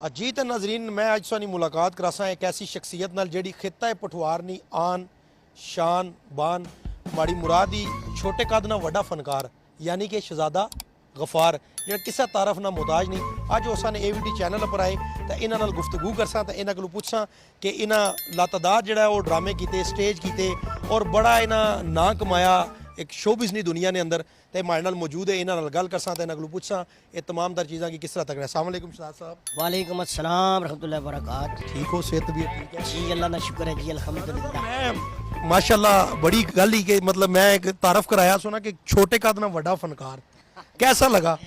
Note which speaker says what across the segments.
Speaker 1: अजीत नाजरीन मैं अज सानी मुलाकात करासा एक ऐसी शख्सियत नाल जेड़ी खिता पठवार नी आन शान बान माड़ी मुरादी छोटे कद ना वड्डा फनकार यानी कि शहजादा गफार जो किसा तारफ ना मुहताज नहीं अज उस AVT चैनल पर आए तो इन्हां नाल गुफ्तगू करसा तो इन्हां कोलों पुछसां कि इन्हां लातादाद जिहड़ा वो ड्रामे कीते स्टेज कीते और बड़ा इन्हां नां कमाया एक शोबिज़ नी दुनिया ने अंदर तो माड़े नाल मौजूद है इन्हां नाल गल करसां ते इन्हां कोलों पुछसां ये तमाम तर चीज़ां की किस तरह तक अस्सलाम वालेकुम शहजाद साहब।
Speaker 2: वालेकुम अस्सलाम रहमतुल्लाहि व बरकात।
Speaker 1: ठीक हो सेहत भी ठीक है
Speaker 2: जी अल्लाह का शुक्र है जी अल्हम्दुलिल्लाह।
Speaker 1: मैं माशाल्लाह बड़ी गल ही कि मतलब मैं एक तारफ कराया सुना कि छोटे कद ना वड्डा फनकार कैसा लगा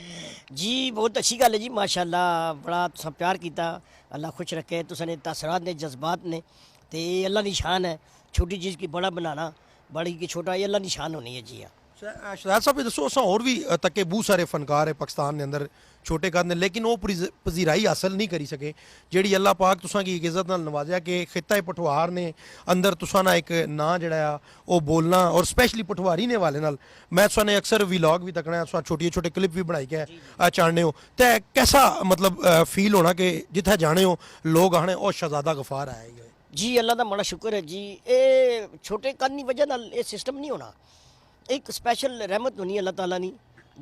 Speaker 2: जी बहुत अच्छी गल है जी माशाल्लाह बड़ा तुसा प्यार किया अल्लाह खुश रखे तुसा ने तासरात ने जज्बात ने तो ये अल्लाह की शान है छोटी चीज़ की बड़ा बनाना बड़ी की छोटा ये अल्लाह की शान होनी है जी। हाँ
Speaker 1: शहजाद साहब ये दसो असां होर भी तके बहुत सारे फनकार है पाकिस्तान के अंदर छोटे कद ने लेकिन वो पजीराई हासिल नहीं करी सके जेड़ी अल्लाह पाक तुसां की इज्जत नाल नवाजा कि खिता पठवार ने अंदर तुसां ना एक नां जिहड़ा वो बोलना और स्पैशली पठवारी ने वाले नाल मैं तुसां ने अक्सर व्लॉग भी तकना तुसां छोटे छोटे क्लिप भी बनाई के चाहने हो तो कैसा मतलब फील होना कि जिथे जाने हो लोग आने और शहजादा गफार आएगा
Speaker 2: जी अल्लाह का बड़ा शुक्र है जी। ये छोटे कद की वजह नाल ये सिस्टम नहीं होना एक स्पैशल रहमत होनी अल्लाह ताला नी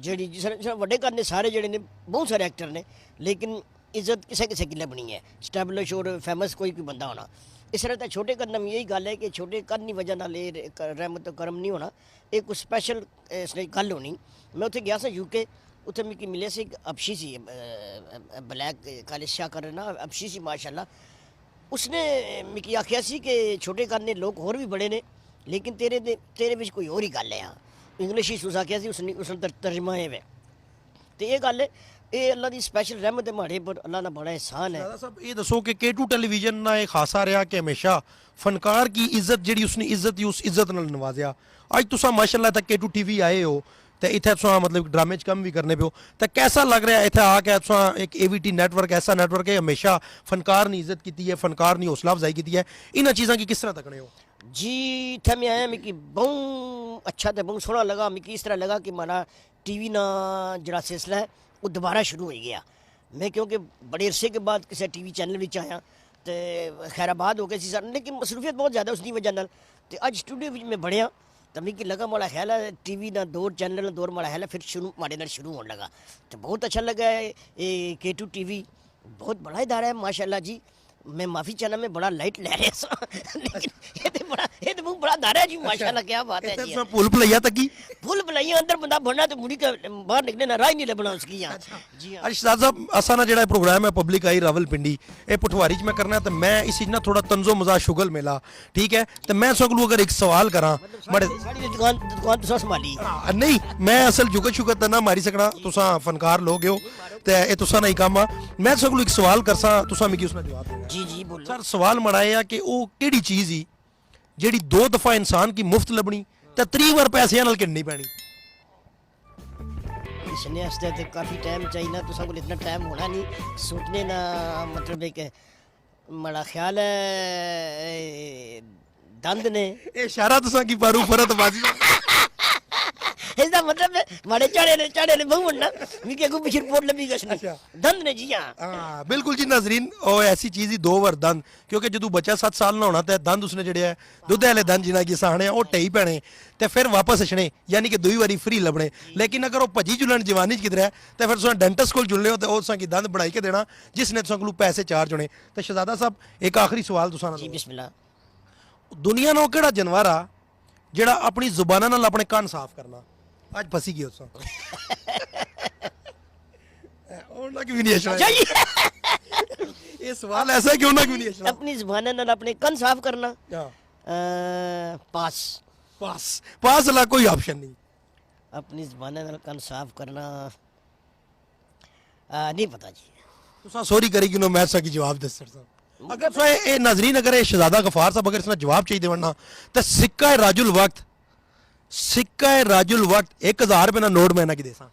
Speaker 2: जेड़ी जिस वड्डे कद ने सारे जेड़े ने बहुत सारे एक्टर ने लेकिन इज्जत किसे किसे की लभनी है स्टैबलिश और फेमस कोई बंदा होना इस तरह तो छोटे कद में यही गल है कि छोटे कद की वजह नाल रहमत करम नहीं होना एक स्पैशल इसने गल होनी। मैं उत्थे गया सा UK उत्थे मिगी मिले से अबशी सी ब्लैक काले शाह करना अबशी सी माशाल्लाह उसने मिगी आखिया सी कि छोटे कद ने लोग होर भी बड़े ने लेकिन तेरे विच कोई और ही गल है। हाँ इंग्लिश ही तुस आखिया सी उसने तर्जमा है तो ये गल है ये अल्लाह की स्पैशल रहमत है माड़े पर अल्लाह का बड़ा एहसान है।
Speaker 1: साहब ये दसो कि K2 टेलीविजन ना एक खासा रहा कि हमेशा फनकार की इज्जत जी उसने इज्जत उस इज्जत नाल नवाजिया अज तुसा माशाल्लाह तक K2 TV आए हो तो इतने तुसा मतलब ड्रामे कम भी करने पे हो तो कैसा लग रहा है इतने आके तुसा एक AVT नेटवर्क ऐसा नेटवर्क है हमेशा फनकार ने इज्जत की है फनकार ने हौसला अफजाई की है इन्होंने चीज़ों की किस तरह तकने हो
Speaker 2: जी इतने मैं आया मिगी बहुत अच्छा तो बहुत सोहना लगा मिगी इस तरह लगा कि मारा TV ना जरा सिलसिला है वो दोबारा शुरू हो गया। मैं क्योंकि बड़े अरसे के बाद किसी TV चैनल में आया तो खैराबाद हो गए सी सर लेकिन मसरूफियत बहुत ज़्यादा उसकी वजह नाल तो अज स्टूडियो में मैं बढ़िया तो मिगी लगा माड़ा ख्याल है TV ना दौर चैनल ना दौर माड़ा ख्याल है फिर शुरू माड़े नाल शुरू होने लगा तो बहुत अच्छा लगा है ये K2 TV बहुत बड़ा इदारा है माशाल्लाह जी। मैं माफ़ी चाहना मैं बड़ा लाइट ले रहा सा लेकिन ये तो बहुत बड़ा दारा है जी माशाल्लाह क्या बात है जी।
Speaker 1: भूल भुलैया तक की
Speaker 2: भूल भुलैया अंदर बंदा बनना तो मुड़ी का बाहर निकले ना राह नहीं लभना उसकी। यहाँ जी हाँ
Speaker 1: शहजाद साहब असा ना जो प्रोग्राम है पब्लिक आई रावलपिंडी ये पठवारी च मैं करना तो मैं इस ना थोड़ा तंजो मजा शुगल मिला ठीक है तो मैं सगलू अगर एक सवाल करा बड़े
Speaker 2: दुकान तुसा संभाली
Speaker 1: नहीं मैं असल जुगत शुगत ना मारी सकना तुसा फनकार लोग हो तो ये तुसा नहीं काम मैं सगलू एक सवाल करसा तुसा मिगी उसका जवाब देना।
Speaker 2: जी जी बोलो
Speaker 1: सर सवाल मड़ाया कि वो केड़ी चीज़ ही जेड़ी 2 दफा इंसान की मुफ्त लभनी ते 3 बार पैसे नाल किन्नी पैनी
Speaker 2: इसने हस्ते तो काफ़ी टाइम चाहिए ना तुसा को इतना टाइम होना नहीं सोचने ना मतलब एक बड़ा ख्याल है दंद ने
Speaker 1: इशारा तुसा की पारू फरत बाजी
Speaker 2: इसका मतलब है मारे चाड़े ने बहु ना मिके को पिछर पोट लबी गसनी दंद ने जी। हां
Speaker 1: बिल्कुल जी नाजरीन और ऐसी चीज़ ही 2 बार दंद क्योंकि जो बच्चा 7 साल ना होना तो दंद उसने जड़े दुध वाले दंद जिन्हें कि सहाने वो टेई पैने तो फिर वापस अछने यानी कि 2 बारी फ्री लभने लेकिन अगर वो भजी जुलन जवानी किधर है तो फिर तुम डेंटिस्ट को जुलने हो तो उस की दंद बनाई के देना जिसने तुम पैसे चार्ज होने। तो शहजादा साहब एक आखिरी सवाल तुसा
Speaker 2: जी बिस्मिल्लाह
Speaker 1: दुनिया नो केड़ा जानवर आ जेड़ा अपनी जुबाना नाल अपने कान साफ करना आज फसी गई उस ये सवाल ऐसा क्यों ना क्यों नहीं
Speaker 2: अपनी जुबान नाल अपने कान साफ करना पास
Speaker 1: पास पास ला कोई ऑप्शन नहीं
Speaker 2: अपनी जुबान नाल कान साफ करना नहीं पता जी
Speaker 1: तुसा सॉरी करी कि नो मैं सकी जवाब दस सर अगर तो ये नाजरीन अगर ये शहजादा गफार साहब अगर इसना जवाब चाहिए देवना तो सिक्का राजुल वक्त 1000 रुपए ना नोट मैं की देसा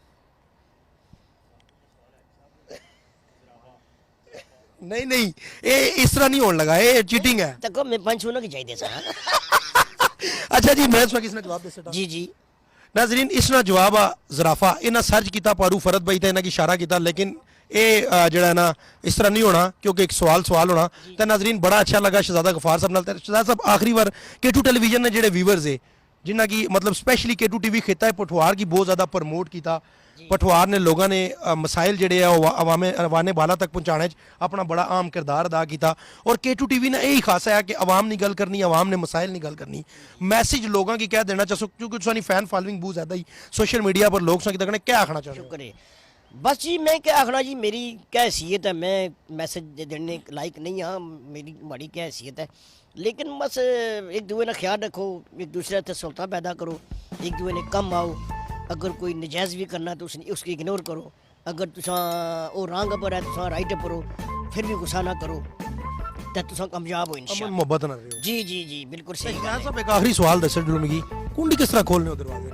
Speaker 1: नहीं नहीं ये इस तरह नहीं होने लगा ये चीटिंग है
Speaker 2: तको मैं 5 होना की चाहिए सा
Speaker 1: अच्छा जी मैं इसका किसने जवाब दे सकता
Speaker 2: जी जी
Speaker 1: नाजरीन इसना जवाब आ जराफा इन्हें सर्च किया पारू फरद भाई था इन्हें की इशारा किया लेकिन ਇਹ ਜਿਹੜਾ ਨਾ ਇਸ ਤਰ੍ਹਾਂ ਨਹੀਂ ਹੋਣਾ ਕਿਉਂਕਿ ਇੱਕ ਸਵਾਲ ਹੋਣਾ ਤਾਂ ਨਾਜ਼ਰੀਨ ਬੜਾ ਅੱਛਾ ਲੱਗਾ ਸ਼ਹਜ਼ਾਦਾ ਗਫਾਰ ਸਾਹਿਬ ਨਾਲ ਤੇ ਸ਼ਹਜ਼ਾਦਾ ਸਾਹਿਬ ਆਖਰੀ ਵਾਰ K2 ਟੈਲੀਵਿਜ਼ਨ ਨੇ ਜਿਹੜੇ ਵੀਵਰਸ ਹੈ ਜਿਨ੍ਹਾਂ ਕੀ मतलब स्पेशली K2 TV ਖੇਤਾ पठवार की बहुत ज़्यादा प्रमोट किया पठवार ने लोगों ने मसाइल जड़े अवाने बाला तक पहुँचाने अपना बड़ा आम किरदार अदा किया और K2 TV ने यही खासा है कि अवाम नहीं गल करनी अवाम ने मसाइल नहीं गल करनी मैसेज लोगों की कह देना चाहो क्योंकि तुसानी फैन फॉलोइंग बहुत ज़्यादा ही सोशल मीडिया पर लोग संग तक क्या आखना चाहते
Speaker 2: शुक्र है बस जी मैं क्या आखना जी मेरी क्या हैसियत है मैं मैसेज देने लायक नहीं हाँ मेरी बड़ी क्या हैसियत है लेकिन बस एक दूसरे का ख्याल रखो एक दूसरे से सहूलत पैदा करो एक दूसरे ने कम आओ अगर कोई नजायज़ भी करना तो उसकी इग्नोर करो अगर तुसा वो रंग पर है तुसा राइट पर हो फिर भी गुस्सा ना करो तो तुसा कामयाब हो इंशाल्लाह
Speaker 1: मोहब्बत ना रहे
Speaker 2: जी जी जी बिल्कुल सही
Speaker 1: हो साहब एक आखिरी सवाल दस जुर्मी कुंडी किस तरह खोलने हो दरवाजे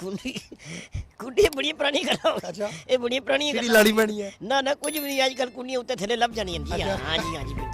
Speaker 2: कुंडी कुंडी बड़ी पुरानी गल
Speaker 1: अच्छा
Speaker 2: ये बड़ी पुरानी
Speaker 1: लाड़ी मैनी है
Speaker 2: ना कुछ भी नहीं आजकल कुंडियां उत्ते थले लभ जानियां जी हाँ जी बिल्कुल